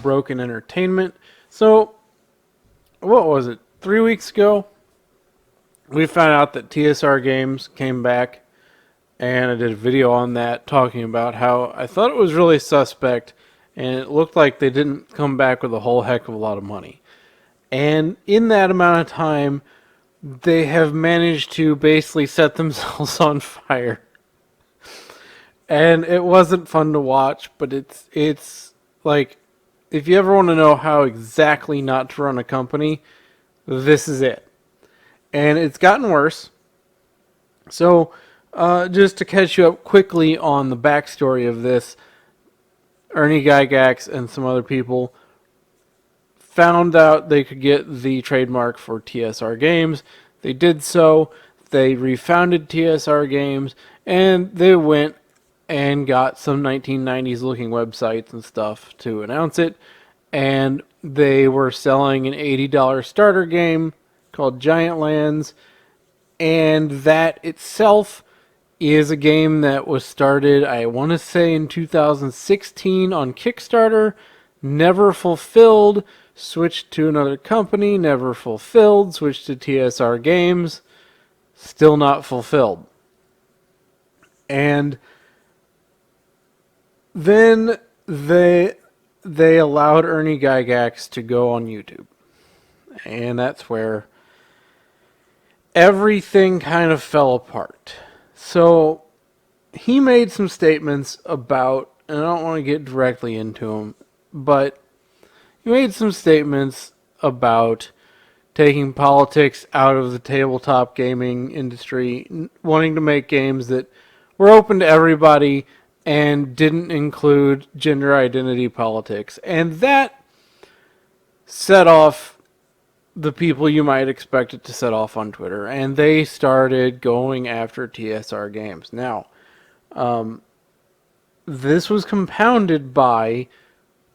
broken entertainment. So, what was it? 3 weeks ago, we found out that TSR Games came back, and I did a video on that talking about how I thought it was really suspect, and it looked like they didn't come back with a whole heck of a lot of money. And in that amount of time, they have managed to basically set themselves on fire. And it wasn't fun to watch, but it's like, if you ever want to know how exactly not to run a company, this is it. And it's gotten worse. So, just to catch you up quickly on the backstory of this, Ernie Gygax and some other people found out they could get the trademark for TSR Games. They did so. They refounded TSR Games, and they went and got some 1990s looking websites and stuff to announce it. And they were selling an $80 starter game called Giant Lands. And that itself is a game that was started, I want to say, in 2016 on Kickstarter. Never fulfilled. Switched to another company. Never fulfilled. Switched to TSR Games. Still not fulfilled. And then they allowed Ernie Gygax to go on YouTube. And that's where everything kind of fell apart. So he made some statements about, and I don't want to get directly into them, but he made some statements about taking politics out of the tabletop gaming industry, wanting to make games that were open to everybody and didn't include gender identity politics. And that set off the people you might expect it to set off on Twitter. And they started going after TSR Games. Now, this was compounded by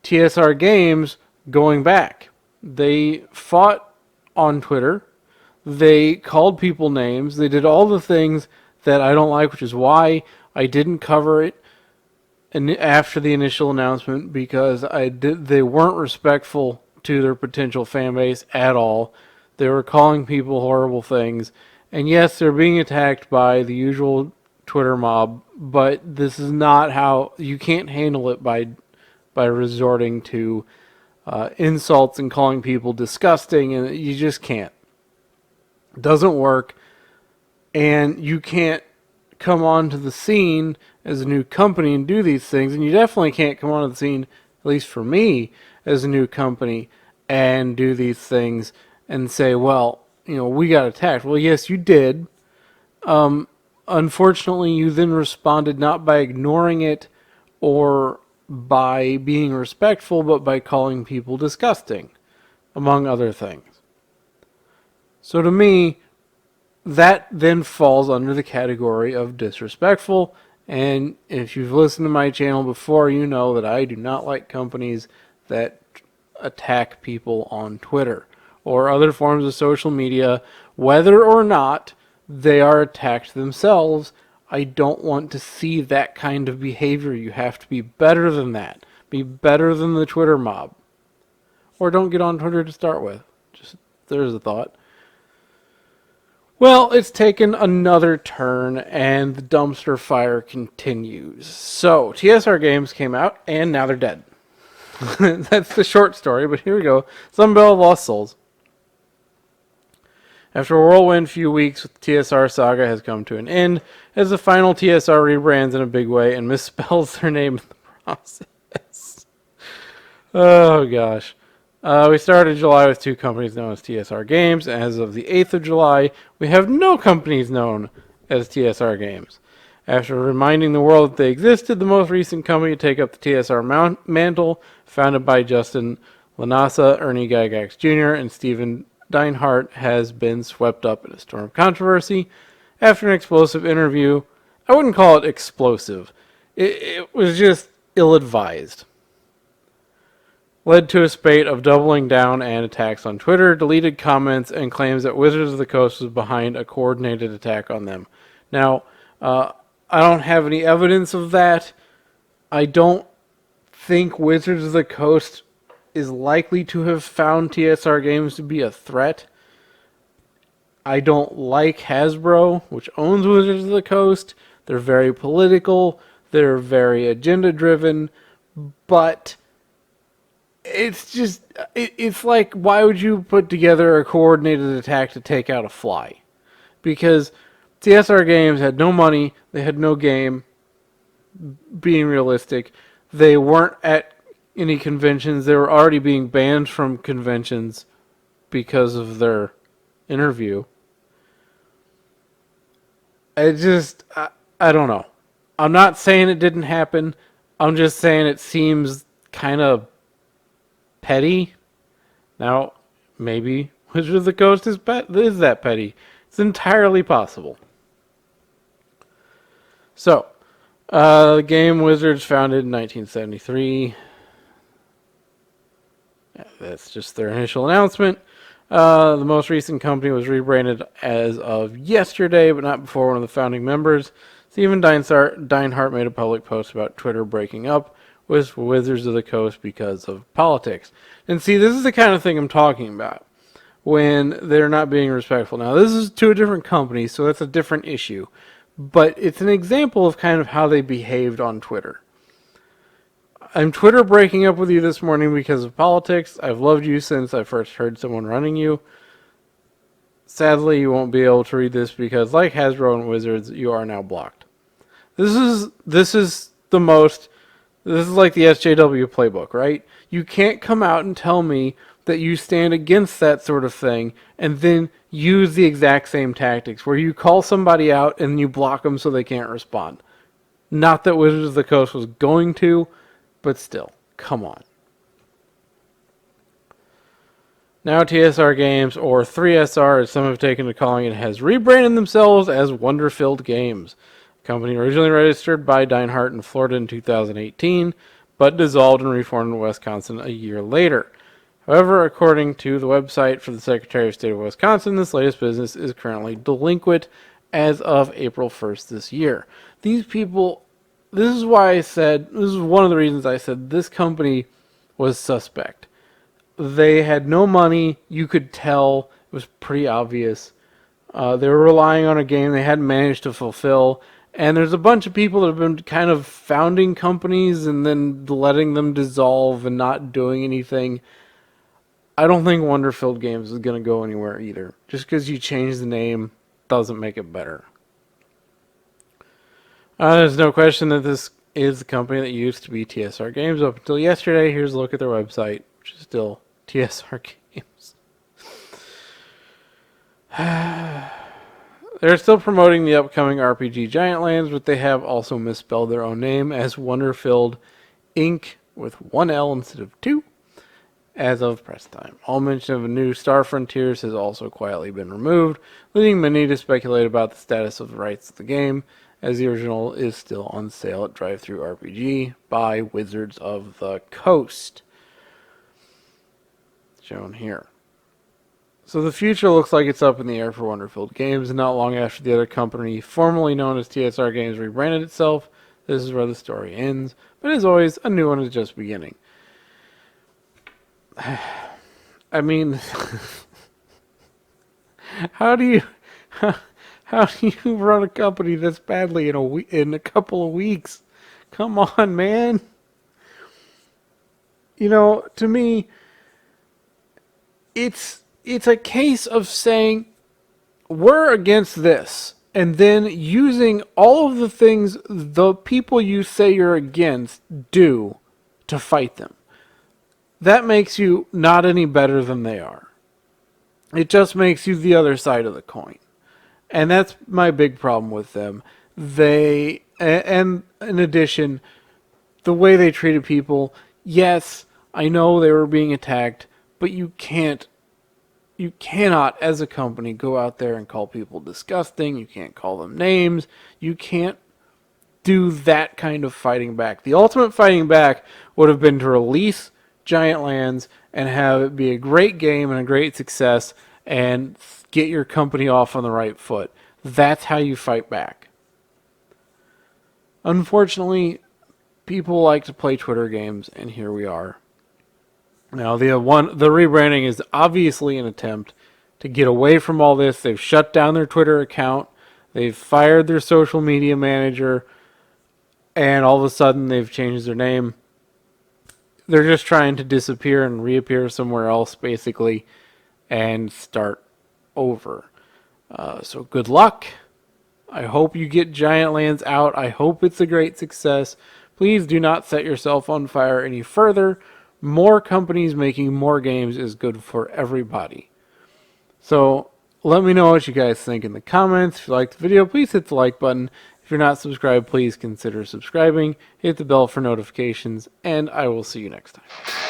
TSR Games going back. They fought on Twitter. They called people names. They did all the things that I don't like, which is why I didn't cover it after the initial announcement, because they weren't respectful to their potential fan base at all. They were calling people horrible things. And yes, they're being attacked by the usual Twitter mob, but this is not how you can't handle it by resorting to insults and calling people disgusting, and you just can't. It doesn't work, and you can't come onto the scene as a new company and do these things, and you definitely can't come onto the scene, at least for me, as a new company and do these things and say, well, we got attacked. Well, yes, you did. Unfortunately, you then responded not by ignoring it or by being respectful, but by calling people disgusting, among other things. So to me, that then falls under the category of disrespectful. And if you've listened to my channel before, you know that I do not like companies that attack people on Twitter or other forms of social media, whether or not they are attacked themselves. I don't want to see that kind of behavior. You have to be better than that. Be better than the Twitter mob. Or don't get on Twitter to start with. Just, there's a thought. Well, it's taken another turn, and the dumpster fire continues. So, TSR Games came out, and now they're dead. That's the short story, but here we go. Sunbelt of Lost Souls. After a whirlwind few weeks, the TSR saga has come to an end, as the final TSR rebrands in a big way and misspells their name in the process. Oh, gosh. We started July with 2 companies known as TSR Games. As of the 8th of July, we have no companies known as TSR Games. After reminding the world that they existed, the most recent company to take up the TSR mantle, founded by Justin Lanasa, Ernie Gygax Jr., and Stephen Deinhardt, has been swept up in a storm of controversy after an explosive interview. I wouldn't call it explosive. It was just ill-advised. Led to a spate of doubling down and attacks on Twitter, deleted comments, and claims that Wizards of the Coast was behind a coordinated attack on them. Now, I don't have any evidence of that. I don't think Wizards of the Coast is likely to have found TSR Games to be a threat. I don't like Hasbro, which owns Wizards of the Coast. They're very political. They're very agenda driven. But it's just, it's like, why would you put together a coordinated attack to take out a fly? Because TSR Games had no money. They had no game, being realistic. They weren't at any conventions. They were already being banned from conventions because of their interview. I don't know. I'm not saying it didn't happen. I'm just saying it seems kind of petty. Now, maybe Wizard of the Coast is that petty. It's entirely possible. So, the game Wizards founded in 1973. That's just their initial announcement. The most recent company was rebranded as of yesterday, but not before one of the founding members. Stephen Deinhardt made a public post about Twitter breaking up with Wizards of the Coast because of politics. And see, this is the kind of thing I'm talking about when they're not being respectful. Now, this is to a different company, so that's a different issue. But it's an example of kind of how they behaved on Twitter. I'm Twitter breaking up with you this morning because of politics. I've loved you since I first heard someone running you. Sadly, you won't be able to read this because, like Hasbro and Wizards, you are now blocked. This is the most. This is like the SJW playbook, right? You can't come out and tell me that you stand against that sort of thing and then use the exact same tactics where you call somebody out and you block them so they can't respond. Not that Wizards of the Coast was going to, but still, come on. Now TSR Games, or 3SR as some have taken to calling it, has rebranded themselves as Wonderfilled Games. The company originally registered by Deinhardt in Florida in 2018, but dissolved and reformed in Wisconsin a year later. However, according to the website for the Secretary of State of Wisconsin, this latest business is currently delinquent as of April 1st this year. These people, this is why I said, this is one of the reasons I said this company was suspect. They had no money. You could tell. It was pretty obvious. They were relying on a game they hadn't managed to fulfill. And there's a bunch of people that have been kind of founding companies and then letting them dissolve and not doing anything. I don't think Wonderfilled Games is going to go anywhere either. Just because you change the name doesn't make it better. There's no question that this is the company that used to be TSR Games up until yesterday. Here's a look at their website, which is still TSR Games. They're still promoting the upcoming RPG Giantlands, but they have also misspelled their own name as Wonderfilled Inc. with one L instead of two as of press time. All mention of a new Star Frontiers has also quietly been removed, leading many to speculate about the status of the rights of the game, as the original is still on sale at Drive-Thru RPG by Wizards of the Coast. Shown here. So the future looks like it's up in the air for Wonderfilled Games, and not long after the other company, formerly known as TSR Games, rebranded itself. This is where the story ends, but as always, a new one is just beginning. I mean, how do you run a company this badly in a couple of weeks? Come on, man. You know, to me, it's a case of saying we're against this, and then using all of the things the people you say you're against do to fight them. That makes you not any better than they are. It just makes you the other side of the coin. And that's my big problem with them. And in addition, the way they treated people, yes, I know they were being attacked, but you cannot, as a company, go out there and call people disgusting. You can't call them names. You can't do that kind of fighting back. The ultimate fighting back would have been to release Giantlands and have it be a great game and a great success and get your company off on the right foot. That's how you fight back. Unfortunately, people like to play Twitter games, and here we are. Now, the rebranding is obviously an attempt to get away from all this. They've shut down their Twitter account. They've fired their social media manager. And all of a sudden, they've changed their name. They're just trying to disappear and reappear somewhere else, basically, and start over. So good luck. I hope you get Giant Lands out. I hope it's a great success. Please do not set yourself on fire any further. More companies making more games is good for everybody. So let me know what you guys think in the comments. If you liked the video, please hit the like button. If you're not subscribed, please consider subscribing. Hit the bell for notifications, and I will see you next time.